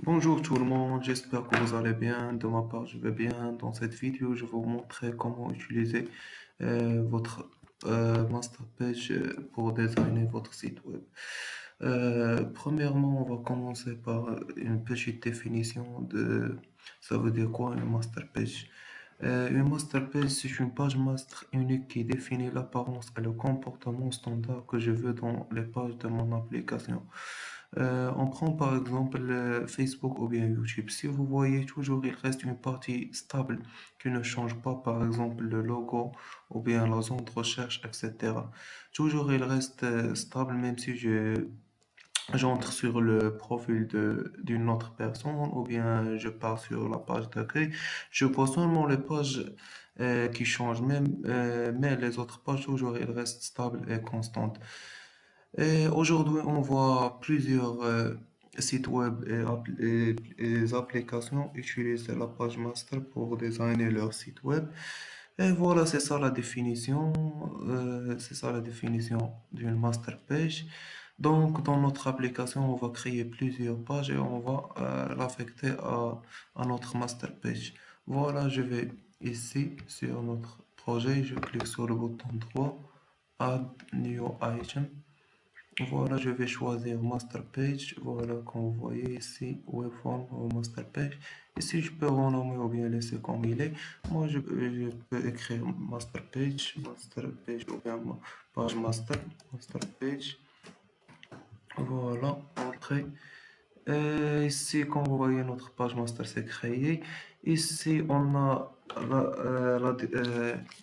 Bonjour tout le monde, j'espère que vous allez bien. De ma part, je vais bien. Dans cette vidéo, je vais vous montrer comment utiliser votre master page pour designer votre site web. Premièrement, on va commencer par une petite définition de ça veut dire quoi une master page. Une master page, c'est une page master unique qui définit l'apparence et le comportement standard que je veux dans les pages de mon application. On prend par exemple Facebook ou bien YouTube. Si vous voyez toujours, il reste une partie stable qui ne change pas, par exemple le logo ou bien la zone de recherche, etc. Toujours, il reste stable même si j'entre sur le profil d'une autre personne ou bien je pars sur la page d'accueil. Je vois seulement les pages qui changent, même, mais les autres pages, toujours, elles restent stables et constantes. Et aujourd'hui, on voit plusieurs sites web et applications utiliser la page master pour designer leur site web. Et voilà, c'est ça la définition. C'est ça la définition d'une master page. Donc, dans notre application, on va créer plusieurs pages et on va l'affecter à notre master page. Voilà, je vais ici sur notre projet, je clique sur le bouton droit, Add New Item. Voilà, je vais choisir Master Page. Voilà, comme vous voyez ici, Webform ou Master Page. Ici, je peux renommer ou bien laisser comme il est. Moi, je peux écrire Master Page ou bien page Master Page. Voilà, entrée. Ici, comme vous voyez, notre page master s'est créée. Ici, on a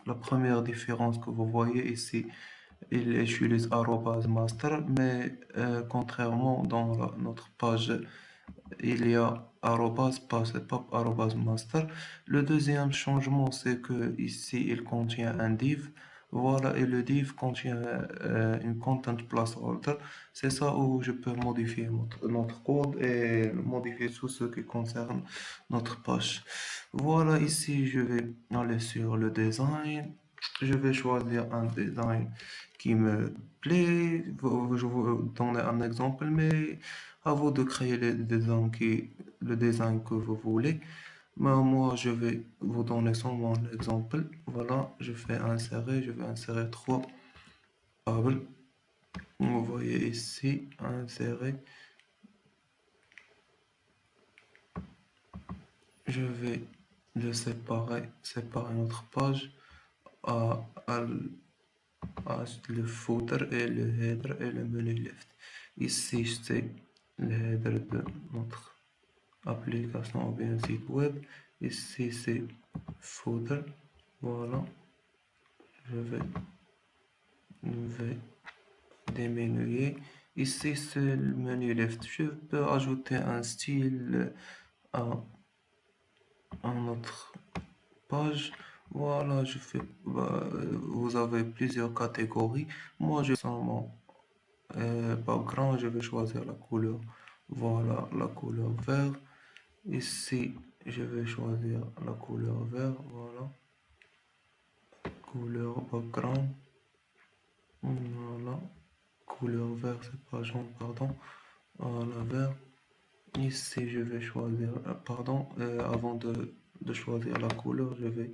la première différence que vous voyez ici. Il utilise arrobase master, mais contrairement dans notre page, il y a arrobase, pas arrobase master. Le deuxième changement, c'est que ici, il contient un div. Voilà, et le div contient une content placeholder. C'est ça où je peux modifier notre code et modifier tout ce qui concerne notre page. Voilà, ici, je vais aller sur le design. Je vais choisir un design qui me plaît. Je vais vous donner un exemple, mais à vous de créer le design que vous voulez. Mais moi, je vais vous donner seulement l'exemple. Voilà, je vais insérer trois tables. Vous voyez ici, insérer. Je vais séparer notre page à, à le footer et le header et le menu left. Ici, c'est le header de notre application ou bien site web. Ici, c'est footer. Voilà, je vais diminuer. Ici, c'est le menu left. Je peux ajouter un style à, à notre page. Voilà, vous avez plusieurs catégories. Moi, je sens mon background, je vais choisir la couleur. Voilà, la couleur vert. Ici, je vais choisir la couleur vert. Voilà, couleur background. Voilà, couleur vert, c'est pas jaune, pardon. Voilà, vert. Ici, je vais choisir, avant de choisir la couleur, je vais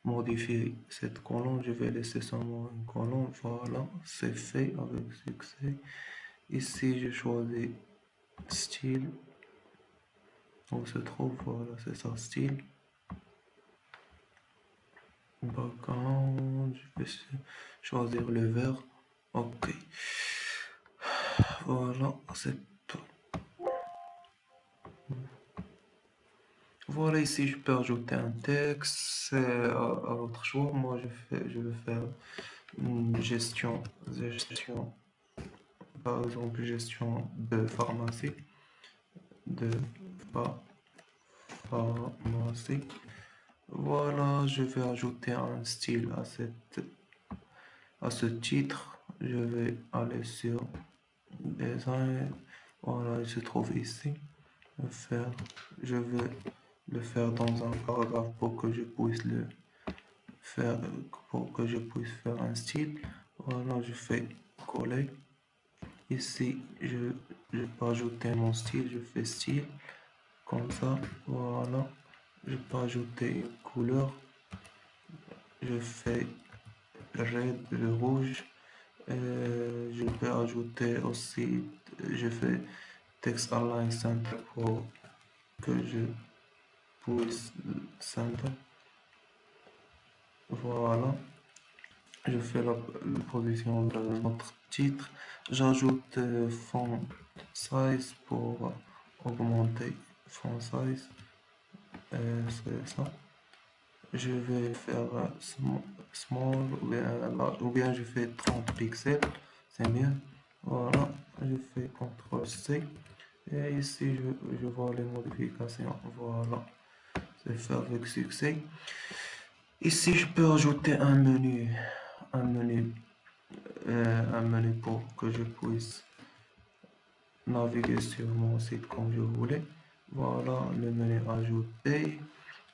modifier cette colonne. Je vais laisser seulement une colonne. Voilà, c'est fait avec succès. Ici, je choisis style. Où se trouve, voilà, c'est ça, style. Background, je vais choisir le vert. Ok. Voilà, voilà, ici je peux ajouter un texte, c'est à votre choix. Moi je vais faire une gestion, par exemple gestion de pharmacie, de pharmacie. Voilà, je vais ajouter un style à ce titre. Je vais aller sur design. Voilà, il se trouve ici. Faire, je vais le faire dans un paragraphe pour que je puisse le faire, pour que je puisse faire un style. Voilà, je fais coller. Ici, je peux ajouter mon style, je fais style. comme ça, voilà. Je peux ajouter une couleur, je fais red, le rouge. Je peux ajouter aussi, je fais text align center pour que je puisse center. Voilà, je fais la position de notre titre. J'ajoute font size pour augmenter font size. C'est ça. Je vais faire small ou bien je fais 30 pixels. C'est bien. Voilà, je fais CTRL C. Et ici, je vois les modifications. Voilà, c'est fait avec succès. Ici, je peux ajouter un menu, un menu pour que je puisse naviguer sur mon site comme je voulais. Voilà, le menu ajouté.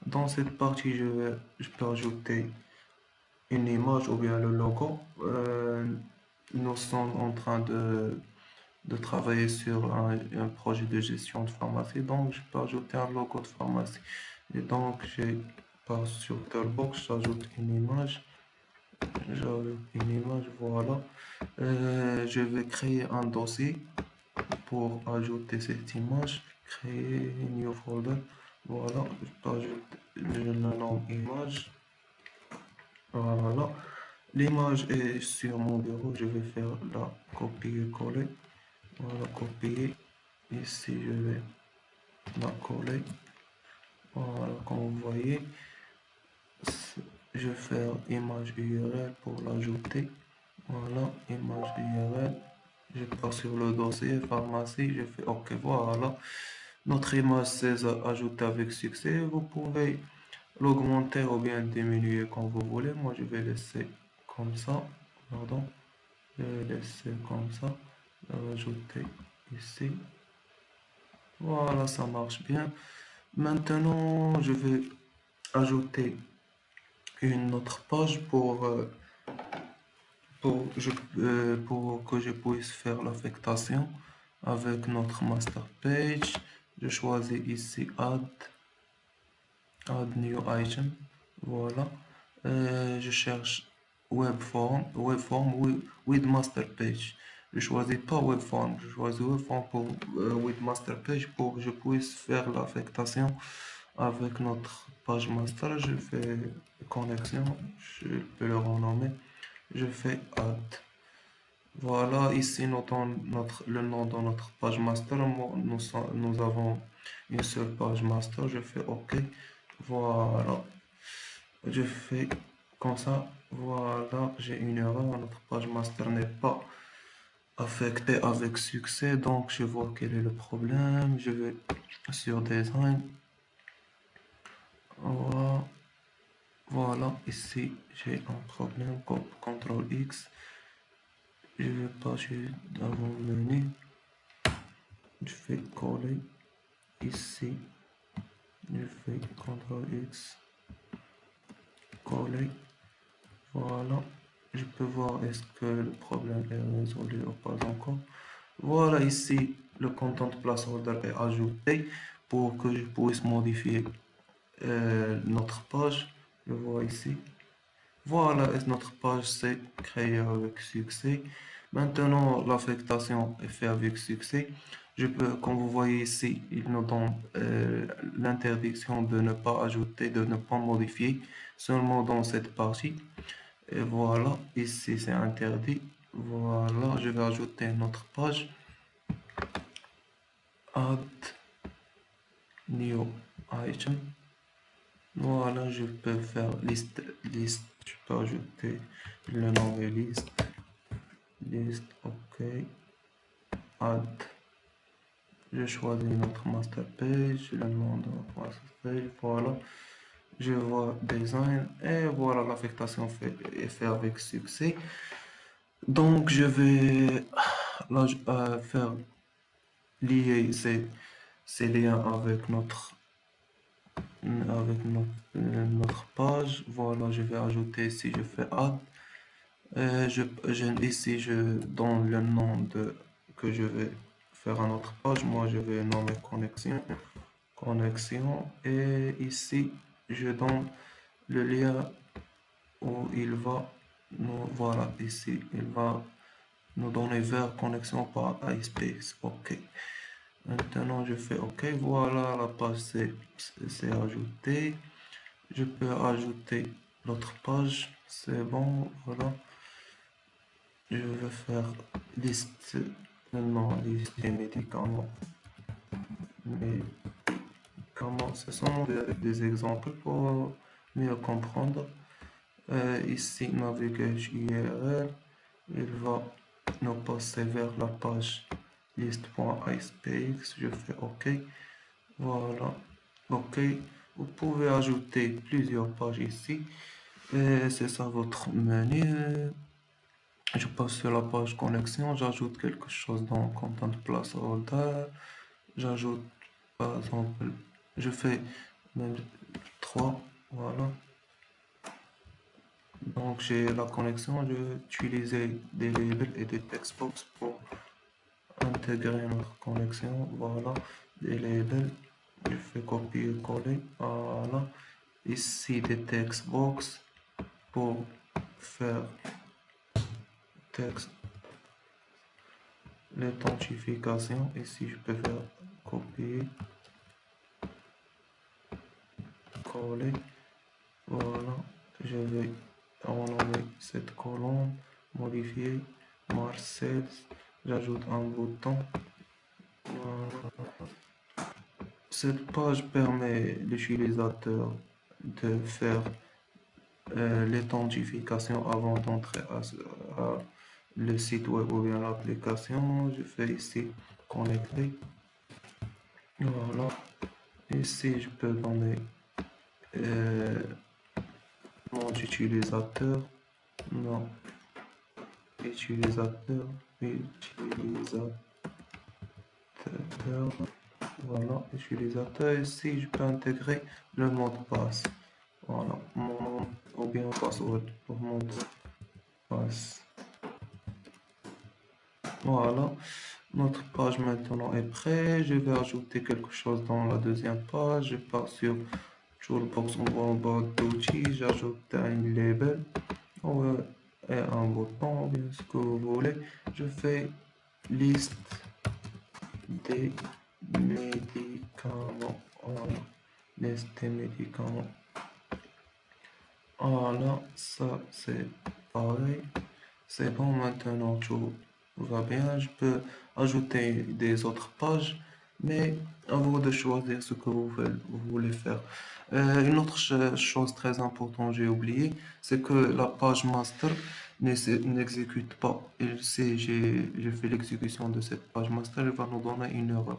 Dans cette partie, je peux ajouter une image ou bien le logo. Nous sommes en train de travailler sur un projet de gestion de pharmacie, donc je peux ajouter un logo de pharmacie. Et donc, j'ai pas sur Toolbox, j'ajoute une image, voilà. Je vais créer un dossier pour ajouter cette image, créer un new folder, voilà, je peux ajouter, je le nomme image, voilà. L'image est sur mon bureau, je vais faire la copier-coller, voilà, copier, ici je vais la coller, voilà, comme vous voyez, je vais faire image URL pour l'ajouter, voilà, image URL, je passe sur le dossier pharmacie, je fais OK, voilà, notre image s'est ajoutée avec succès, vous pouvez l'augmenter ou bien diminuer comme vous voulez, moi je vais laisser comme ça, pardon, je vais laisser comme ça, ajouter ici, voilà, ça marche bien. Maintenant, je vais ajouter une autre page pour que je puisse faire l'affectation avec notre master page. Je choisis ici add new item. Voilà. Je cherche web form with master page. Je choisis pas web form, je choisis web form pour with master page pour que je puisse faire l'affectation avec notre page master. Je fais connexion, je peux le renommer. Je fais add. Voilà, ici le nom de notre page master. Nous avons une seule page master. Je fais OK. Voilà. Je fais comme ça. Voilà, j'ai une erreur. Notre page master n'est pas affectée avec succès. Donc, je vois quel est le problème. Je vais sur Design. Voilà. Voilà, ici j'ai un problème. CTRL X. Je vais passer dans mon menu. Je fais coller ici. Je fais CTRL X. Coller. Voilà. Je peux voir est-ce que le problème est résolu ou pas encore. Voilà, ici le content placeholder est ajouté pour que je puisse modifier notre page. Je vois ici. Voilà, et notre page s'est créée avec succès. Maintenant, l'affectation est faite avec succès. Je peux, comme vous voyez ici, il nous donne l'interdiction de ne pas ajouter, de ne pas modifier, seulement dans cette partie. Et voilà, ici c'est interdit. Voilà, je vais ajouter notre page. Add new item. Voilà, je peux faire liste. Je peux ajouter le nom de liste, ok, add, je choisis notre master page, le nom de notre master page, voilà, je vois design et voilà, l'affectation est faite avec succès. Donc je vais là, faire lier ces liens avec notre page. Voilà, je vais ajouter si je fais add. Ici, je donne le nom que je vais faire à notre page. Moi, je vais nommer connexion. connexion. Et ici, je donne le lien où il va voilà, ici, il va nous donner vers connexion par iSpace. OK. Maintenant, je fais OK. Voilà, la page c'est ajouté. Je peux ajouter l'autre page. C'est bon, voilà. Je vais faire liste, maintenant liste des médicaments. Médicaments, ce sont des exemples pour mieux comprendre. Ici, navigage URL, il va nous passer vers la page list.ispx. Je fais OK. Voilà. OK. Vous pouvez ajouter plusieurs pages ici. Et c'est ça votre menu. Je passe sur la page connexion, j'ajoute quelque chose dans Content Placeholder. J'ajoute par exemple, je fais même 3, voilà. Donc j'ai la connexion, je vais utiliser des labels et des textbox pour intégrer notre connexion. Voilà, des labels, je fais copier-coller. Voilà, ici des textbox pour faire texte. L'authentification, ici je peux faire copier, coller. Voilà, je vais renommer cette colonne, modifier, Marcel, j'ajoute un bouton. Voilà. Cette page permet l'utilisateur de faire l'authentification avant d'entrer à le site web ou bien l'application. Je fais ici connecter. Voilà. Ici, je peux donner nom d'utilisateur, nom utilisateur, voilà, utilisateur. Ici, je peux intégrer le mot de passe. Voilà, mon nom ou bien password pour mot de passe. Voilà, notre page maintenant est prête. Je vais ajouter quelque chose dans la deuxième page. Je pars sur Toolbox en bas d'outils. J'ajoute un label et un bouton, bien ce que vous voulez. Je fais liste des médicaments. Voilà, liste des médicaments. Voilà, ça c'est pareil. C'est bon, maintenant tout va bien. Je peux ajouter des autres pages, mais à vous de choisir ce que vous voulez faire. Une autre chose très importante, j'ai oublié, c'est que la page master n'exécute pas. Si j'ai fait l'exécution de cette page master, il va nous donner une erreur.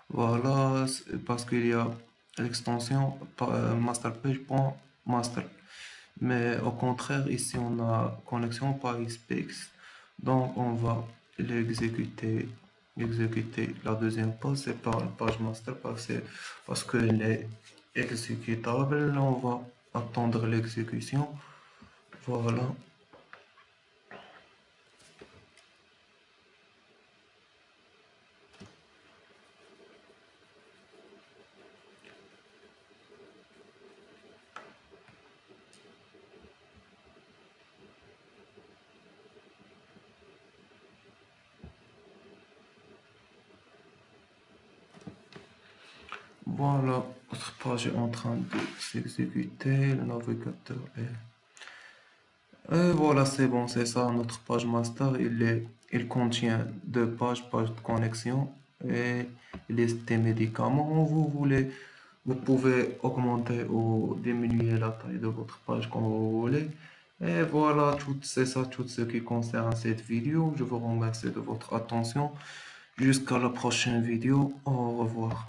Voilà, parce qu'il y a l'extension masterpage.master. Mais au contraire, ici on a connexion par XPX. Donc on va exécuter la deuxième page, c'est par la page master parce qu'elle est exécutable. On va attendre l'exécution. Voilà. Voilà, notre page est en train de s'exécuter. Le navigateur est. Et voilà, c'est bon, c'est ça, notre page master. Il contient deux pages, page de connexion et liste des médicaments. Vous pouvez augmenter ou diminuer la taille de votre page comme vous voulez. Et voilà, c'est ça, tout ce qui concerne cette vidéo. Je vous remercie de votre attention. Jusqu'à la prochaine vidéo. Au revoir.